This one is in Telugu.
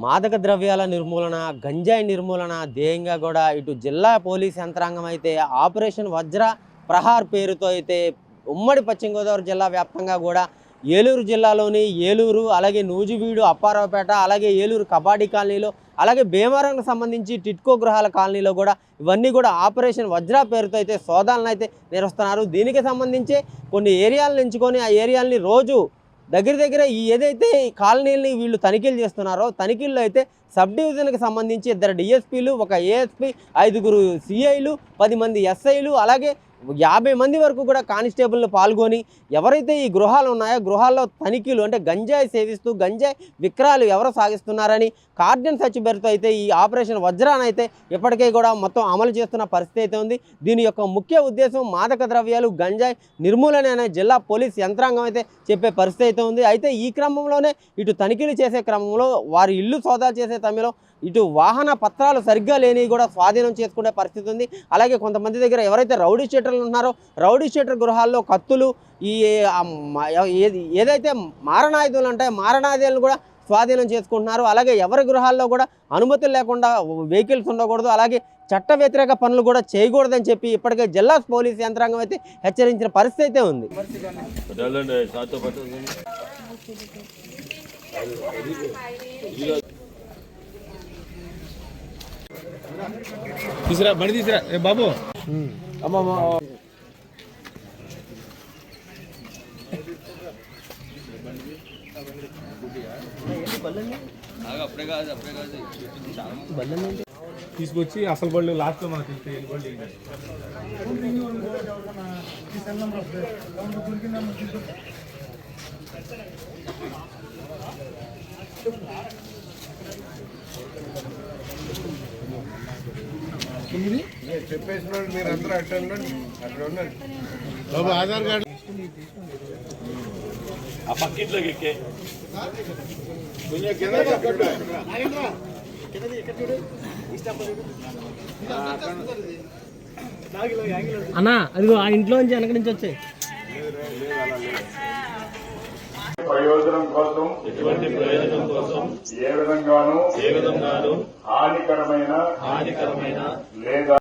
మాదక ద్రవ్యాల నిర్మూలన, గంజాయి నిర్మూలన ధ్యేయంగా కూడా ఇటు జిల్లా పోలీస్ యంత్రాంగం అయితే ఆపరేషన్ వజ్ర ప్రహార్ పేరుతో అయితే ఉమ్మడి పశ్చిమ గోదావరి జిల్లా వ్యాప్తంగా కూడా ఏలూరు జిల్లాలోని ఏలూరు, అలాగే నూజివీడు, అప్పారావుపేట, అలాగే ఏలూరు కబాడీ కాలనీలో, అలాగే భీమవరంకు సంబంధించి టిట్కో గృహాల కాలనీలో కూడా ఇవన్నీ కూడా ఆపరేషన్ వజ్ర పేరుతో అయితే సోదాలను అయితే నిర్వహిస్తున్నారు. దీనికి సంబంధించి కొన్ని ఏరియాలను ఎంచుకొని ఆ ఏరియాలని రోజు దగ్గర ఏదైతే ఈ కాలనీలని వీళ్ళు తనిఖీలు చేస్తున్నారో తనిఖీల్లో అయితే సబ్ డివిజన్కి సంబంధించి 2 డిఎస్పీలు, 1 ఏఎస్పీ, 5 సిఐలు, 10 మంది ఎస్ఐలు, అలాగే 50 మంది వరకు కూడా కానిస్టేబుల్ని పాల్గొని ఎవరైతే ఈ గృహాలు ఉన్నాయో గృహాల్లో తనిఖీలు అంటే గంజాయి సేవిస్తూ గంజాయి విక్రయాలు ఎవరు సాగిస్తున్నారని కార్డన్ సర్చ్ పేరుతో అయితే ఈ ఆపరేషన్ వజ్రాన్ని అయితే ఇప్పటికే కూడా మొత్తం అమలు చేస్తున్న పరిస్థితి అయితే ఉంది. దీని యొక్క ముఖ్య ఉద్దేశం మాదక ద్రవ్యాలు, గంజాయి నిర్మూలన అనే జిల్లా పోలీస్ యంత్రాంగం అయితే చెప్పే పరిస్థితి అయితే ఉంది. అయితే ఈ క్రమంలోనే ఇటు తనిఖీలు చేసే క్రమంలో వారి ఇల్లు సోదాలు చేసే సమయంలో ఇటు వాహన పత్రాలు సరిగ్గా లేని కూడా స్వాధీనం చేసుకునే పరిస్థితి ఉంది. అలాగే కొంతమంది దగ్గర ఎవరైతే రౌడీ షీటర్లు ఉన్నారో రౌడీ షీటర్ గృహాల్లో కత్తులు, ఈ ఏదైతే మారణాయుధాలు ఉంటాయో మారణాయుధాలను కూడా స్వాధీనం చేసుకుంటున్నారు. అలాగే ఎవరి గృహాల్లో కూడా అనుమతులు లేకుండా వెహికల్స్ ఉండకూడదు, అలాగే చట్ట వ్యతిరేక పనులు కూడా చేయకూడదని చెప్పి ఇప్పటికే జిల్లా పోలీస్ యంత్రాంగం అయితే హెచ్చరించిన పరిస్థితి అయితే ఉంది. తీసిరా బండి తీసిరా బాబు. తీసుకొచ్చి అసలు బళ్ళు లాస్ట్ లో మనకి చెప్పేసిన మీరు అందరూ అక్కడ ఉండండి బాబు ఆధార్ కార్డు ఆ పక్కిట్లోకి ఎక్కే అన్నా అదిగో ఆ ఇంట్లో నుంచి వెనక నుంచి వచ్చాయి. ప్రయోజనం కోసం ఎటువంటి ప్రయోజనం కోసం ఏ విధంగానూ హానికరమైన లేదా